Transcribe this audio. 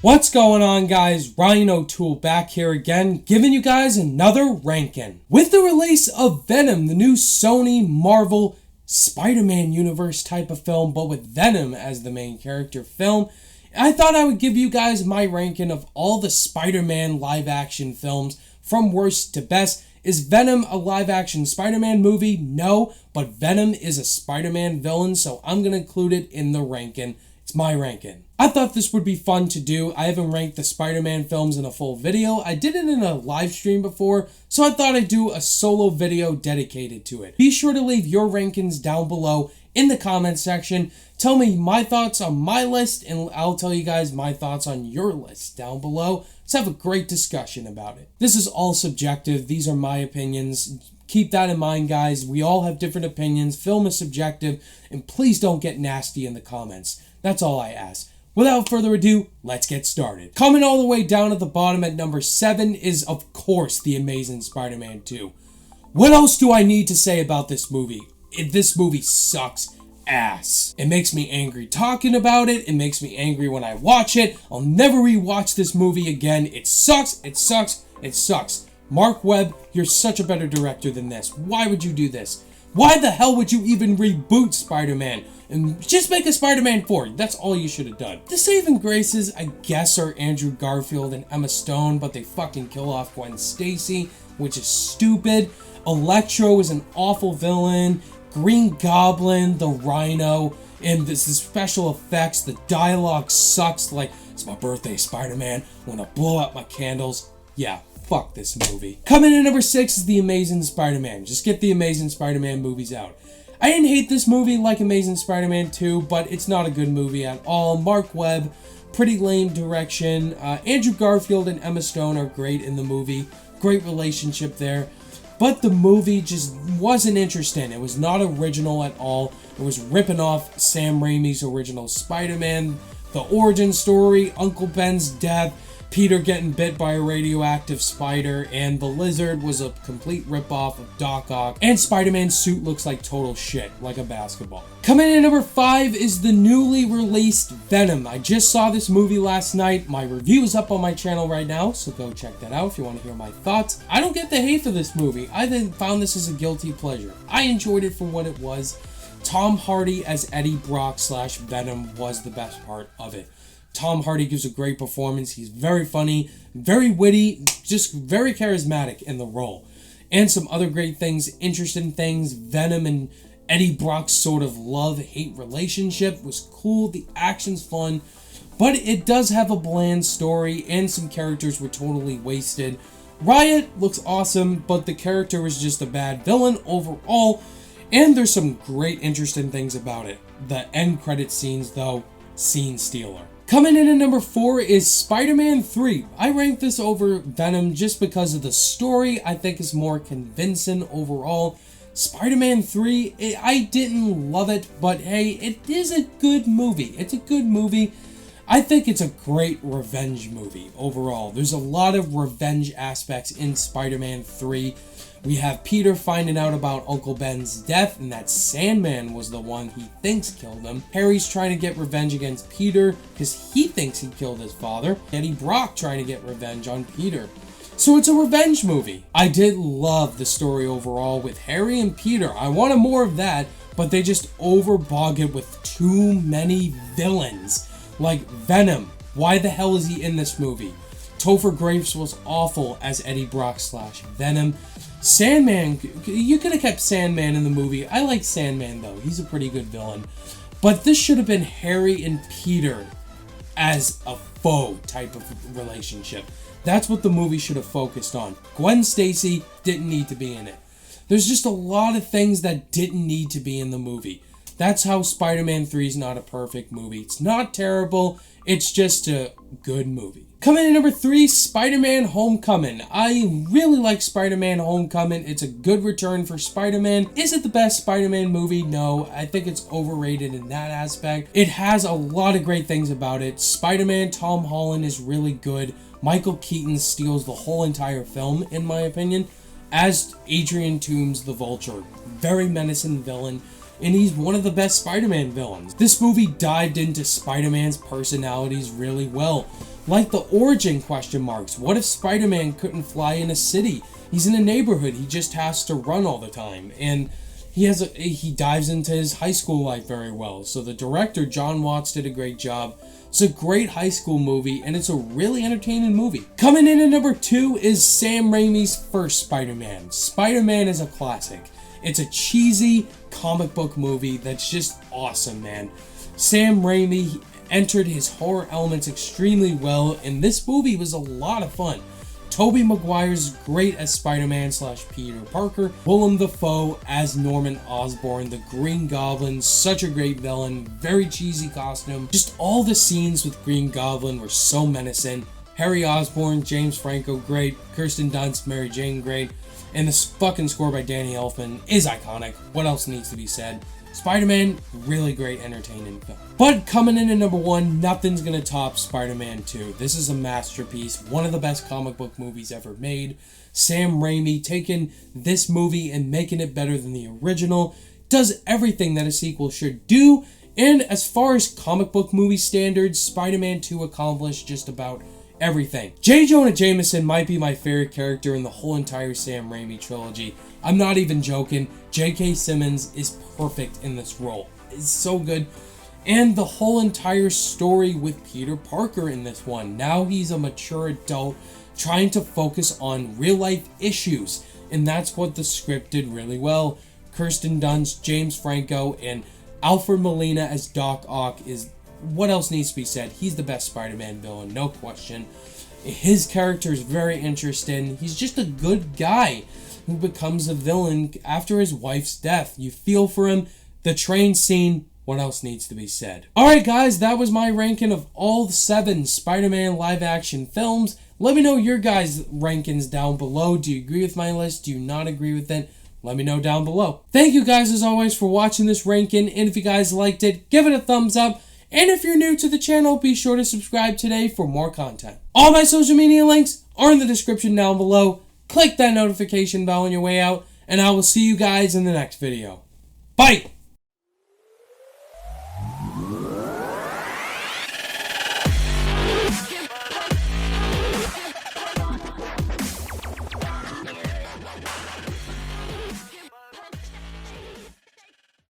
What's going on, guys? Ryan O'Toole back here again, giving you guys another ranking. With the release of Venom, the new Sony Marvel Spider-Man universe type of film, but with Venom as the main character film, I thought I would give you guys my ranking of all the Spider-Man live-action films from worst to best. Is Venom a live-action Spider-Man movie? No, but Venom is a Spider-Man villain, so I'm going to include it in the ranking. It's my ranking. I thought this would be fun to do. I haven't ranked the Spider-Man films in a full video. I did it in a live stream before, so I thought I'd do a solo video dedicated to it. Be sure to leave your rankings down below in the comment section. Tell me my thoughts on my list, and I'll tell you guys my thoughts on your list down below. Let's have a great discussion about it. This is all subjective. These are my opinions. Keep that in mind, guys. We all have different opinions. Film is subjective, and please don't get nasty in the comments. That's all I ask. Without further ado, let's get started. Coming all the way down at the bottom at number 7 is, of course, The Amazing Spider-Man 2. What else do I need to say about this movie? This movie sucks ass. It makes me angry talking about it. It makes me angry when I watch it. I'll never rewatch this movie again. It sucks. It sucks. It sucks. Mark Webb, you're such a better director than this. Why would you do this? Why the hell would you even reboot Spider-Man? And just make a Spider-Man 4. That's all you should have done. The saving graces, I guess, are Andrew Garfield and Emma Stone, but they fucking kill off Gwen Stacy, which is stupid. Electro is an awful villain. Green Goblin, the Rhino, and the special effects, the dialogue sucks. Like, it's my birthday, Spider-Man. I'm gonna blow out my candles. Yeah, fuck this movie. Coming in at number 6 is The Amazing Spider-Man. Just get the Amazing Spider-Man movies out. I didn't hate this movie like Amazing Spider-Man 2, but it's not a good movie at all. Mark Webb, pretty lame direction. Andrew Garfield and Emma Stone are great in the movie. Great relationship there. But the movie just wasn't interesting. It was not original at all. It was ripping off Sam Raimi's original Spider-Man, the origin story, Uncle Ben's death, Peter getting bit by a radioactive spider, and the lizard was a complete ripoff of Doc Ock, and Spider-Man's suit looks like total shit, like a basketball. Coming in at number 5 is the newly released Venom. I just saw this movie last night. My review is up on my channel right now, so go check that out if you want to hear my thoughts. I don't get the hate for this movie. I found this as a guilty pleasure. I enjoyed it for what it was. Tom Hardy as Eddie Brock / Venom was the best part of it. Tom Hardy gives a great performance. He's very funny, very witty, just very charismatic in the role. And some other great things, interesting things. Venom and Eddie Brock's sort of love-hate relationship was cool. The action's fun, but it does have a bland story, and some characters were totally wasted. Riot looks awesome, but the character was just a bad villain overall, and there's some great interesting things about it. The end credit scenes, though, scene stealer. Coming in at number 4 is Spider-Man 3. I rank this over Venom just because of the story. I think it's more convincing overall. Spider-Man 3, I didn't love it, but hey, it is a good movie. It's a good movie. I think it's a great revenge movie overall. There's a lot of revenge aspects in Spider-Man 3. We have Peter finding out about Uncle Ben's death, and that Sandman was the one he thinks killed him. Harry's trying to get revenge against Peter because he thinks he killed his father. Eddie Brock trying to get revenge on Peter. So it's a revenge movie. I did love the story overall with Harry and Peter. I wanted more of that, but they just overbog it with too many villains. Like Venom. Why the hell is he in this movie? Topher Grace was awful as Eddie Brock / Venom. Sandman, you could have kept Sandman in the movie. I like Sandman though. He's a pretty good villain. But this should have been Harry and Peter as a foe type of relationship. That's what the movie should have focused on. Gwen Stacy didn't need to be in it. There's just a lot of things that didn't need to be in the movie. That's how Spider-Man 3 is not a perfect movie. It's not terrible. It's just a good movie. Coming in number 3, Spider-Man Homecoming. I really like Spider-Man Homecoming. It's a good return for Spider-Man. Is it the best Spider-Man movie? No. I think it's overrated in that aspect. It has a lot of great things about it. Spider-Man Tom Holland is really good. Michael Keaton steals the whole entire film, in my opinion, as Adrian Toomes the Vulture. Very menacing villain. and he's one of the best Spider-Man villains. This movie dived into Spider-Man's personalities really well. like the origin question marks. What if Spider-Man couldn't fly in a city? He's in a neighborhood, he just has to run all the time, and he dives into his high school life very well. So the director, John Watts, did a great job. It's a great high school movie, and it's a really entertaining movie. Coming in at number 2 is Sam Raimi's first Spider-Man. Spider-Man is a classic. It's a cheesy comic book movie that's just awesome, man. Sam Raimi entered his horror elements extremely well, and this movie was a lot of fun. Tobey Maguire's great as Spider-Man / Peter Parker. Willem Dafoe as Norman Osborn, the Green Goblin, such a great villain, very cheesy costume. Just all the scenes with Green Goblin were so menacing. Harry Osborn, James Franco, great. Kirsten Dunst, Mary Jane, great. And this fucking score by Danny Elfman is iconic. What else needs to be said? Spider-Man, really great, entertaining film. But coming in at number 1, nothing's gonna top Spider-Man 2. This is a masterpiece, one of the best comic book movies ever made. Sam Raimi taking this movie and making it better than the original, does everything that a sequel should do, and as far as comic book movie standards, Spider-Man 2 accomplished just about everything. J. Jonah Jameson might be my favorite character in the whole entire Sam Raimi trilogy. I'm not even joking. J.K. Simmons is perfect in this role. It's so good. And the whole entire story with Peter Parker in this one. Now he's a mature adult trying to focus on real life issues. And that's what the script did really well. Kirsten Dunst, James Franco, and Alfred Molina as Doc Ock is... what else needs to be said? He's the best Spider-Man villain, no question. His character is very interesting. He's just a good guy who becomes a villain after his wife's death. You feel for him. The train scene, what else needs to be said? Alright guys, that was my ranking of all 7 Spider-Man live action films. Let me know your guys' rankings down below. Do you agree with my list? Do you not agree with it? Let me know down below. Thank you guys as always for watching this ranking, and if you guys liked it, give it a thumbs up. And if you're new to the channel, be sure to subscribe today for more content. All my social media links are in the description down below. Click that notification bell on your way out, and I will see you guys in the next video. Bye!